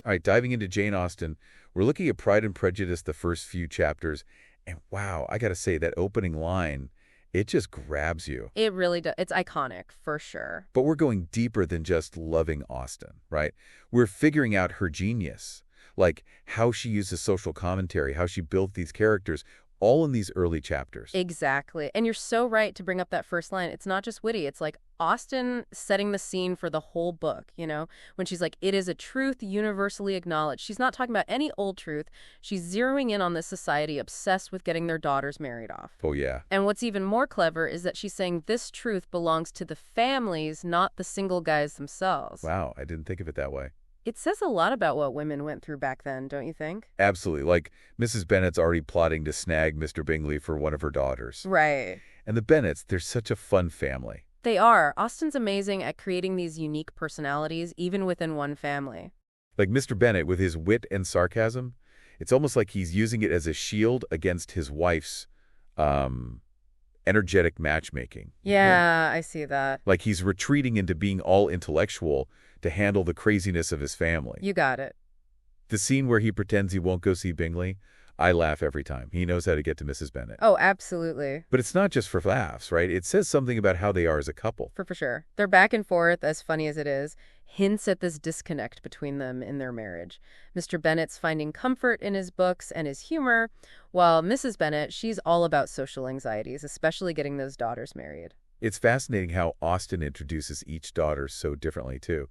All right, diving into Jane Austen, we're looking at Pride and Prejudice, the first few chapters, and wow, I gotta say, that opening line, it just grabs you. It really does. It's iconic, for sure. But we're going deeper than just loving Austen, right? We're figuring out her genius, like how she uses social commentary, how she built these characters, all in these early chapters. Exactly. And you're so right to bring up that first line. It's not just witty. It's like Austen setting the scene for the whole book, when she's like, it is a truth universally acknowledged. She's not talking about any old truth. She's zeroing in on this society obsessed with getting their daughters married off. Oh, yeah. And what's even more clever is that she's saying this truth belongs to the families, not the single guys themselves. Wow, I didn't think of it that way. It says a lot about what women went through back then, don't you think? Absolutely. Like, Mrs. Bennet's already plotting to snag Mr. Bingley for one of her daughters. Right. And the Bennets, they're such a fun family. They are. Austen's amazing at creating these unique personalities, even within one family. Like Mr. Bennet, with his wit and sarcasm, it's almost like he's using it as a shield against his wife's energetic matchmaking. Yeah, I see that. Like he's retreating into being all intellectual to handle the craziness of his family. You got it. The scene where he pretends he won't go see Bingley, I laugh every time. He knows how to get to Mrs. Bennet. Oh, absolutely. But it's not just for laughs, right? It says something about how they are as a couple. For sure. Their back and forth, as funny as it is, hints at this disconnect between them in their marriage. Mr. Bennet's finding comfort in his books and his humor, while Mrs. Bennet, she's all about social anxieties, especially getting those daughters married. It's fascinating how Austen introduces each daughter so differently, too.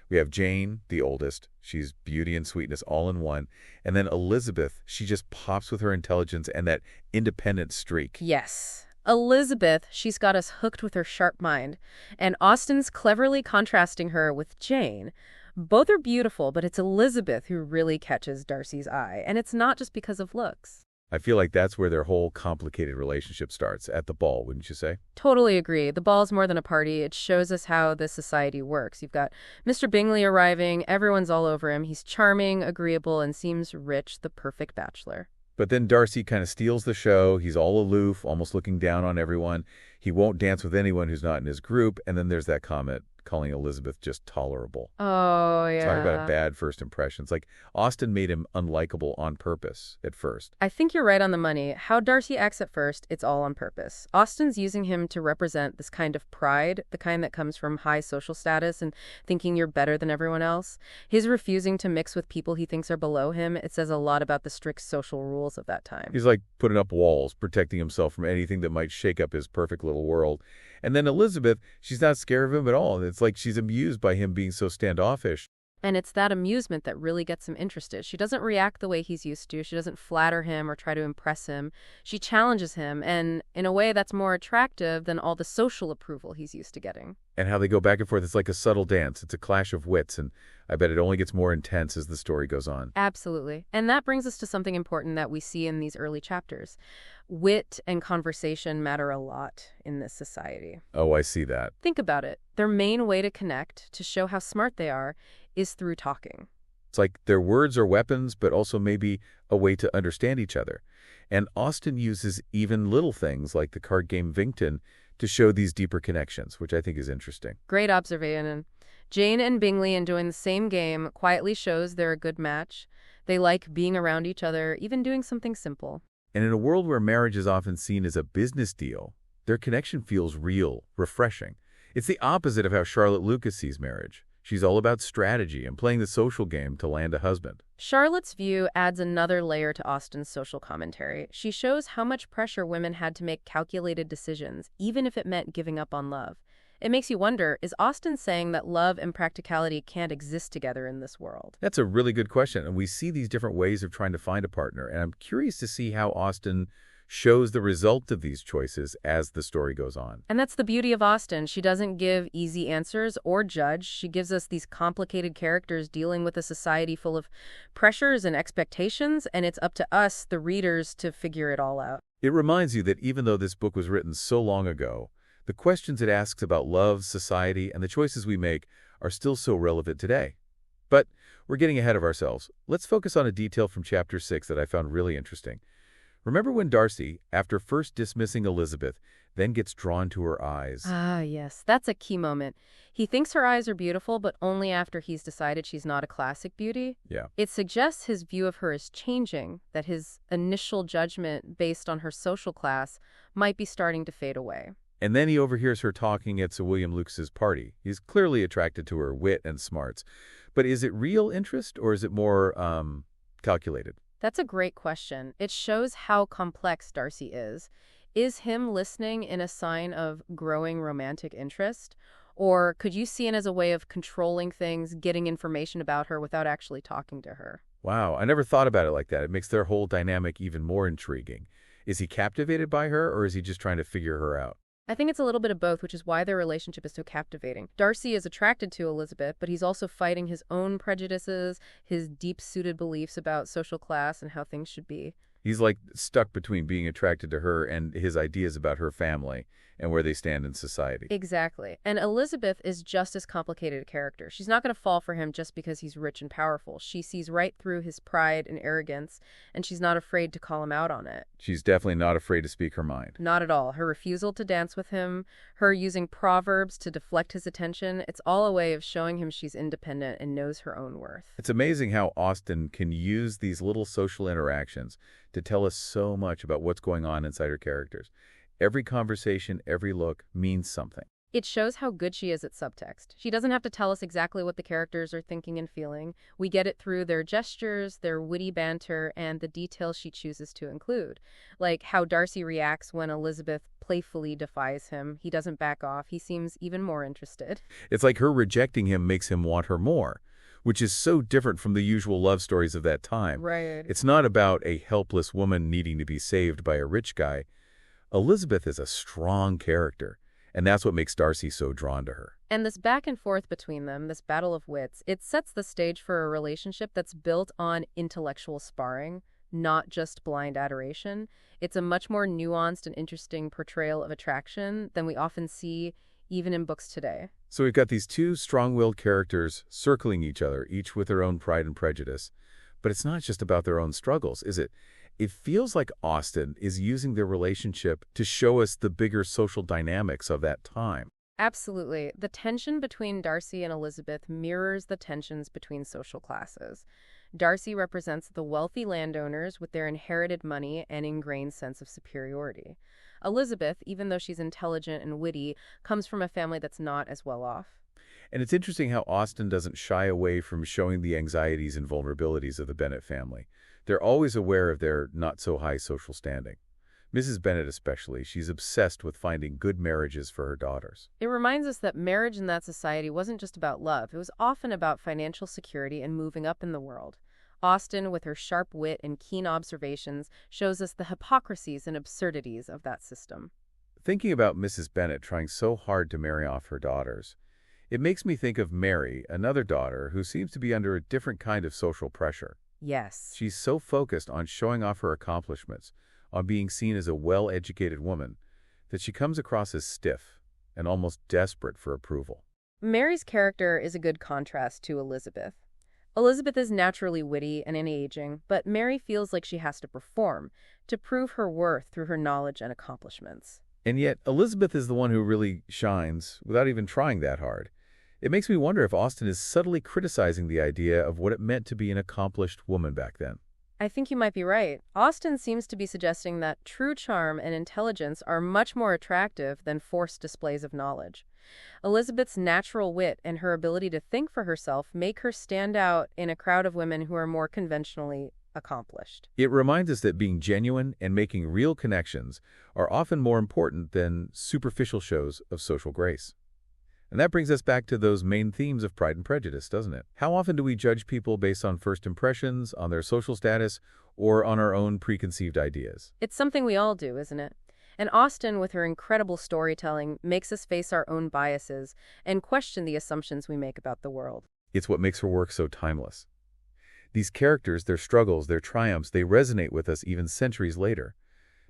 We have Jane, the oldest. She's beauty and sweetness all in one. And then Elizabeth, she just pops with her intelligence and that independent streak. Yes. Elizabeth, she's got us hooked with her sharp mind. And Austen's cleverly contrasting her with Jane. Both are beautiful, but it's Elizabeth who really catches Darcy's eye. And it's not just because of looks. I feel like that's where their whole complicated relationship starts, at the ball, wouldn't you say? Totally agree. The ball's more than a party. It shows us how this society works. You've got Mr. Bingley arriving. Everyone's all over him. He's charming, agreeable, and seems rich, the perfect bachelor. But then Darcy kind of steals the show. He's all aloof, almost looking down on everyone. He won't dance with anyone who's not in his group. And then there's that comment calling Elizabeth just tolerable. Oh, yeah. Talk about a bad first impression. It's like Austen made him unlikable on purpose at first. I think you're right on the money. How Darcy acts at first, it's all on purpose. Austen's using him to represent this kind of pride, the kind that comes from high social status and thinking you're better than everyone else. His refusing to mix with people he thinks are below him, it says a lot about the strict social rules of that time. He's like putting up walls, protecting himself from anything that might shake up his perfect little world. And then Elizabeth, she's not scared of him at all. It's like she's amused by him being so standoffish. And it's that amusement that really gets him interested. She doesn't react the way he's used to. She doesn't flatter him or try to impress him. She challenges him, and in a way that's more attractive than all the social approval he's used to getting. And how they go back and forth, it's like a subtle dance. It's a clash of wits, and I bet it only gets more intense as the story goes on. Absolutely. And that brings us to something important that we see in these early chapters. Wit and conversation matter a lot in this society. Oh, I see that. Think about it. Their main way to connect, to show how smart they are, is through talking. It's like their words are weapons, but also maybe a way to understand each other. And Austen uses even little things like the card game Vinkton to show these deeper connections, which I think is interesting. Great observation. Jane and Bingley enjoying the same game quietly shows they're a good match. They like being around each other, even doing something simple. And in a world where marriage is often seen as a business deal, their connection feels real, refreshing. It's the opposite of how Charlotte Lucas sees marriage. She's all about strategy and playing the social game to land a husband. Charlotte's view adds another layer to Austen's social commentary. She shows how much pressure women had to make calculated decisions, even if it meant giving up on love. It makes you wonder, is Austen saying that love and practicality can't exist together in this world? That's a really good question, and we see these different ways of trying to find a partner, and I'm curious to see how Austen shows the result of these choices as the story goes on. And that's the beauty of Austen. She doesn't give easy answers or judge. She gives us these complicated characters dealing with a society full of pressures and expectations, and it's up to us, the readers, to figure it all out. It reminds you that even though this book was written so long ago, the questions it asks about love, society, and the choices we make are still so relevant today. But we're getting ahead of ourselves. Let's focus on a detail from Chapter 6 that I found really interesting. Remember when Darcy, after first dismissing Elizabeth, then gets drawn to her eyes. Ah, yes, that's a key moment. He thinks her eyes are beautiful, but only after he's decided she's not a classic beauty. Yeah. It suggests his view of her is changing, that his initial judgment based on her social class might be starting to fade away. And then he overhears her talking at Sir William Lucas's party. He's clearly attracted to her wit and smarts. But is it real interest or is it more calculated? That's a great question. It shows how complex Darcy is. Is him listening in a sign of growing romantic interest? Or could you see it as a way of controlling things, getting information about her without actually talking to her? Wow, I never thought about it like that. It makes their whole dynamic even more intriguing. Is he captivated by her or is he just trying to figure her out? I think it's a little bit of both, which is why their relationship is so captivating. Darcy is attracted to Elizabeth, but he's also fighting his own prejudices, his deep-seated beliefs about social class and how things should be. He's like stuck between being attracted to her and his ideas about her family and where they stand in society. Exactly. And Elizabeth is just as complicated a character. She's not going to fall for him just because he's rich and powerful. She sees right through his pride and arrogance, and she's not afraid to call him out on it. She's definitely not afraid to speak her mind. Not at all. Her refusal to dance with him, her using proverbs to deflect his attention, it's all a way of showing him she's independent and knows her own worth. It's amazing how Austen can use these little social interactions to tell us so much about what's going on inside her characters. Every conversation, every look means something. It shows how good she is at subtext. She doesn't have to tell us exactly what the characters are thinking and feeling. We get it through their gestures, their witty banter, and the details she chooses to include. Like how Darcy reacts when Elizabeth playfully defies him. He doesn't back off. He seems even more interested. It's like her rejecting him makes him want her more, which is so different from the usual love stories of that time. Right. It's not about a helpless woman needing to be saved by a rich guy. Elizabeth is a strong character, and that's what makes Darcy so drawn to her. And this back and forth between them, this battle of wits, it sets the stage for a relationship that's built on intellectual sparring, not just blind adoration. It's a much more nuanced and interesting portrayal of attraction than we often see even in books today. So we've got these two strong-willed characters circling each other, each with their own pride and prejudice. But it's not just about their own struggles, is it? It feels like Austen is using their relationship to show us the bigger social dynamics of that time. Absolutely. The tension between Darcy and Elizabeth mirrors the tensions between social classes. Darcy represents the wealthy landowners with their inherited money and ingrained sense of superiority. Elizabeth, even though she's intelligent and witty, comes from a family that's not as well off. And it's interesting how Austen doesn't shy away from showing the anxieties and vulnerabilities of the Bennet family. They're always aware of their not-so-high social standing. Mrs. Bennet especially, she's obsessed with finding good marriages for her daughters. It reminds us that marriage in that society wasn't just about love. It was often about financial security and moving up in the world. Austen, with her sharp wit and keen observations, shows us the hypocrisies and absurdities of that system. Thinking about Mrs. Bennet trying so hard to marry off her daughters, it makes me think of Mary, another daughter, who seems to be under a different kind of social pressure. Yes. She's so focused on showing off her accomplishments, on being seen as a well-educated woman, that she comes across as stiff and almost desperate for approval. Mary's character is a good contrast to Elizabeth. Elizabeth is naturally witty and engaging, but Mary feels like she has to perform, to prove her worth through her knowledge and accomplishments. And yet, Elizabeth is the one who really shines without even trying that hard. It makes me wonder if Austen is subtly criticizing the idea of what it meant to be an accomplished woman back then. I think you might be right. Austen seems to be suggesting that true charm and intelligence are much more attractive than forced displays of knowledge. Elizabeth's natural wit and her ability to think for herself make her stand out in a crowd of women who are more conventionally accomplished. It reminds us that being genuine and making real connections are often more important than superficial shows of social grace. And that brings us back to those main themes of Pride and Prejudice, doesn't it? How often do we judge people based on first impressions, on their social status, or on our own preconceived ideas? It's something we all do, isn't it? And Austen, with her incredible storytelling, makes us face our own biases and question the assumptions we make about the world. It's what makes her work so timeless. These characters, their struggles, their triumphs, they resonate with us even centuries later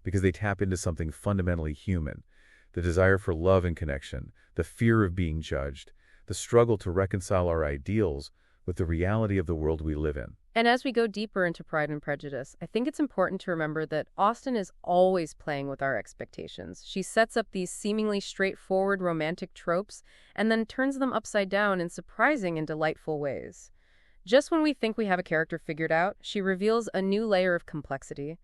because they tap into something fundamentally human. The desire for love and connection, the fear of being judged, the struggle to reconcile our ideals with the reality of the world we live in. And as we go deeper into Pride and Prejudice, I think it's important to remember that Austen is always playing with our expectations. She sets up these seemingly straightforward romantic tropes and then turns them upside down in surprising and delightful ways. Just when we think we have a character figured out, she reveals a new layer of complexity,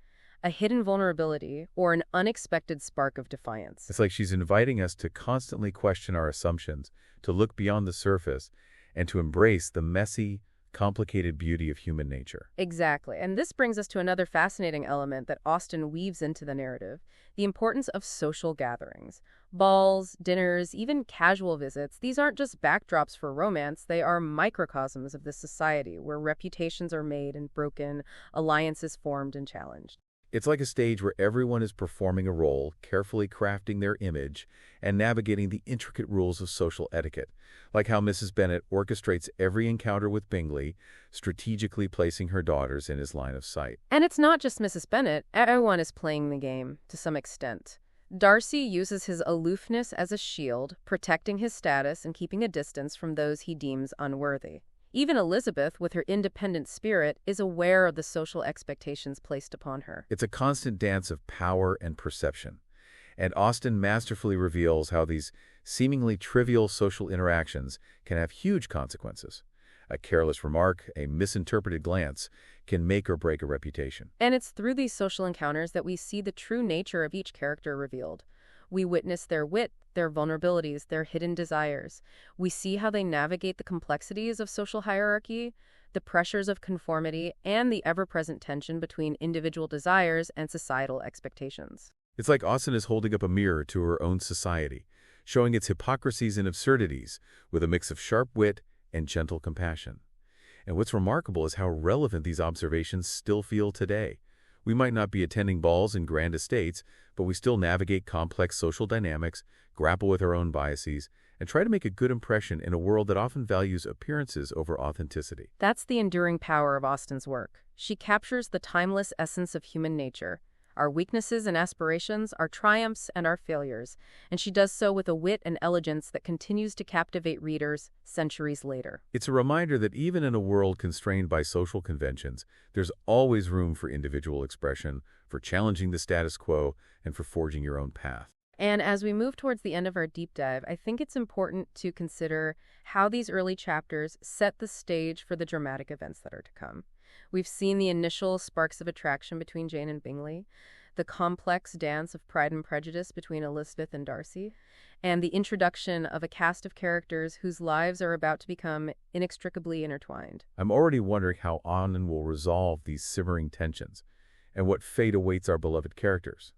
a hidden vulnerability, or an unexpected spark of defiance. It's like she's inviting us to constantly question our assumptions, to look beyond the surface, and to embrace the messy, complicated beauty of human nature. Exactly. And this brings us to another fascinating element that Austen weaves into the narrative, the importance of social gatherings. Balls, dinners, even casual visits, these aren't just backdrops for romance, they are microcosms of this society where reputations are made and broken, alliances formed and challenged. It's like a stage where everyone is performing a role, carefully crafting their image, and navigating the intricate rules of social etiquette, like how Mrs. Bennet orchestrates every encounter with Bingley, strategically placing her daughters in his line of sight. And it's not just Mrs. Bennet, everyone is playing the game, to some extent. Darcy uses his aloofness as a shield, protecting his status and keeping a distance from those he deems unworthy. Even Elizabeth, with her independent spirit, is aware of the social expectations placed upon her. It's a constant dance of power and perception, and Austen masterfully reveals how these seemingly trivial social interactions can have huge consequences. A careless remark, a misinterpreted glance, can make or break a reputation. And it's through these social encounters that we see the true nature of each character revealed. We witness their wit, their vulnerabilities, their hidden desires. We see how they navigate the complexities of social hierarchy, the pressures of conformity, and the ever-present tension between individual desires and societal expectations. It's like Austen is holding up a mirror to her own society, showing its hypocrisies and absurdities with a mix of sharp wit and gentle compassion. And what's remarkable is how relevant these observations still feel today. We might not be attending balls in grand estates, but we still navigate complex social dynamics, grapple with our own biases, and try to make a good impression in a world that often values appearances over authenticity. That's the enduring power of Austen's work. She captures the timeless essence of human nature, our weaknesses and aspirations, our triumphs and our failures, and she does so with a wit and elegance that continues to captivate readers centuries later. It's a reminder that even in a world constrained by social conventions, there's always room for individual expression, for challenging the status quo, and for forging your own path. And as we move towards the end of our deep dive, I think it's important to consider how these early chapters set the stage for the dramatic events that are to come. We've seen the initial sparks of attraction between Jane and Bingley, the complex dance of Pride and Prejudice between Elizabeth and Darcy, and the introduction of a cast of characters whose lives are about to become inextricably intertwined. I'm already wondering how Austen will resolve these simmering tensions, and what fate awaits our beloved characters.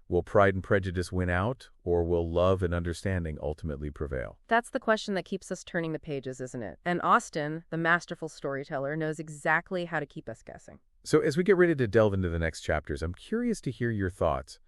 Will Pride and Prejudice win out, or will love and understanding ultimately prevail? That's the question that keeps us turning the pages, isn't it? And Austen, the masterful storyteller, knows exactly how to keep us guessing. So as we get ready to delve into the next chapters, I'm curious to hear your thoughts.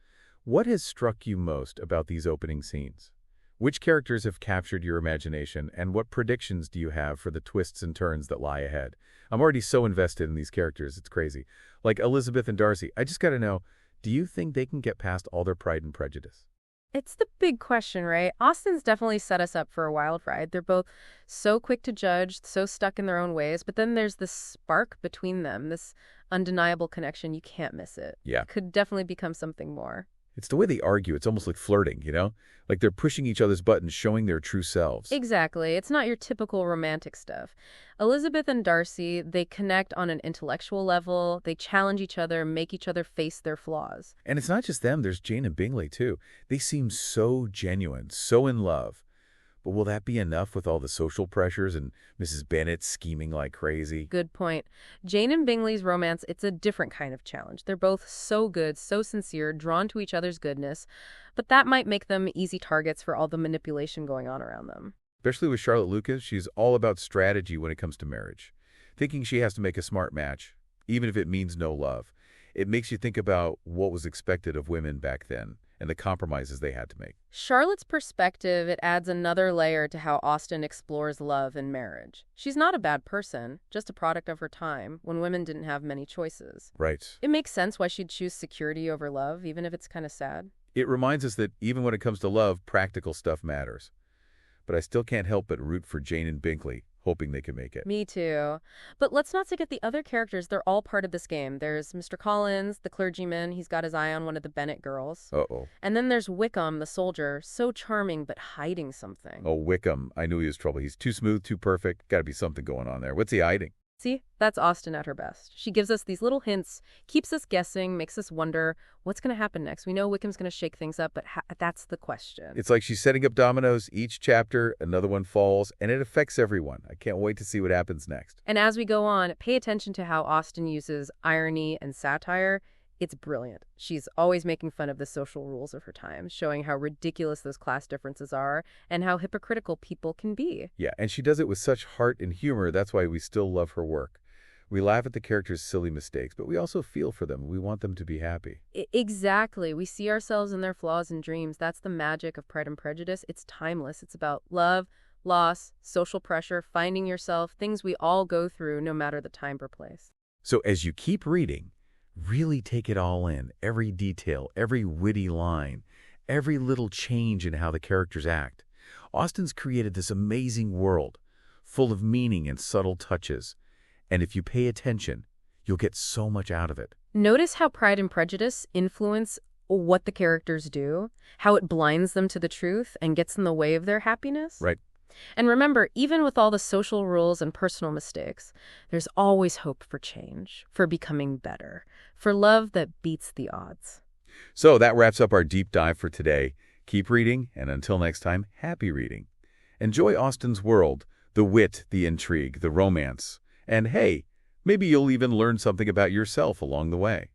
What has struck you most about these opening scenes? Which characters have captured your imagination, and what predictions do you have for the twists and turns that lie ahead? I'm already so invested in these characters, it's crazy. Like Elizabeth and Darcy, I just gotta know, do you think they can get past all their Pride and Prejudice? It's the big question, right? Austen's definitely set us up for a wild ride. They're both so quick to judge, so stuck in their own ways, but then there's this spark between them, this undeniable connection. You can't miss it. Yeah. It could definitely become something more. It's the way they argue. It's almost like flirting, you know? Like they're pushing each other's buttons, showing their true selves. Exactly. It's not your typical romantic stuff. Elizabeth and Darcy, they connect on an intellectual level. They challenge each other, make each other face their flaws. And it's not just them. There's Jane and Bingley, too. They seem so genuine, so in love. But will that be enough with all the social pressures and Mrs. Bennet scheming like crazy? Good point. Jane and Bingley's romance, it's a different kind of challenge. They're both so good, so sincere, drawn to each other's goodness, but that might make them easy targets for all the manipulation going on around them. Especially with Charlotte Lucas, she's all about strategy when it comes to marriage, thinking she has to make a smart match, even if it means no love. It makes you think about what was expected of women back then and the compromises they had to make. Charlotte's perspective, it adds another layer to how Austen explores love and marriage. She's not a bad person, just a product of her time, when women didn't have many choices. Right. It makes sense why she'd choose security over love, even if it's kind of sad. It reminds us that even when it comes to love, practical stuff matters. But I still can't help but root for Jane and Bingley, hoping they can make it. Me too. But let's not forget the other characters. They're all part of this game. There's Mr. Collins, the clergyman. He's got his eye on one of the Bennet girls. Uh-oh. And then there's Wickham, the soldier. So charming, but hiding something. Oh, Wickham. I knew he was trouble. He's too smooth, too perfect. Got to be something going on there. What's he hiding? See, that's Austen at her best. She gives us these little hints, keeps us guessing, makes us wonder what's going to happen next. We know Wickham's going to shake things up, but that's the question. It's like she's setting up dominoes. Each chapter, another one falls, and it affects everyone. I can't wait to see what happens next. And as we go on, pay attention to how Austen uses irony and satire. It's brilliant. She's always making fun of the social rules of her time, showing how ridiculous those class differences are and how hypocritical people can be. Yeah, and she does it with such heart and humor. That's why we still love her work. We laugh at the characters' silly mistakes, but we also feel for them. We want them to be happy. Exactly. We see ourselves in their flaws and dreams. That's the magic of Pride and Prejudice. It's timeless. It's about love, loss, social pressure, finding yourself, things we all go through no matter the time or place. So as you keep reading, really take it all in, every detail, every witty line, every little change in how the characters act. Austen's created this amazing world, full of meaning and subtle touches. And if you pay attention, you'll get so much out of it. Notice how Pride and Prejudice influence what the characters do, how it blinds them to the truth and gets in the way of their happiness. Right. And remember, even with all the social rules and personal mistakes, there's always hope for change, for becoming better, for love that beats the odds. So that wraps up our deep dive for today. Keep reading, and until next time, happy reading. Enjoy Austen's world, the wit, the intrigue, the romance. And hey, maybe you'll even learn something about yourself along the way.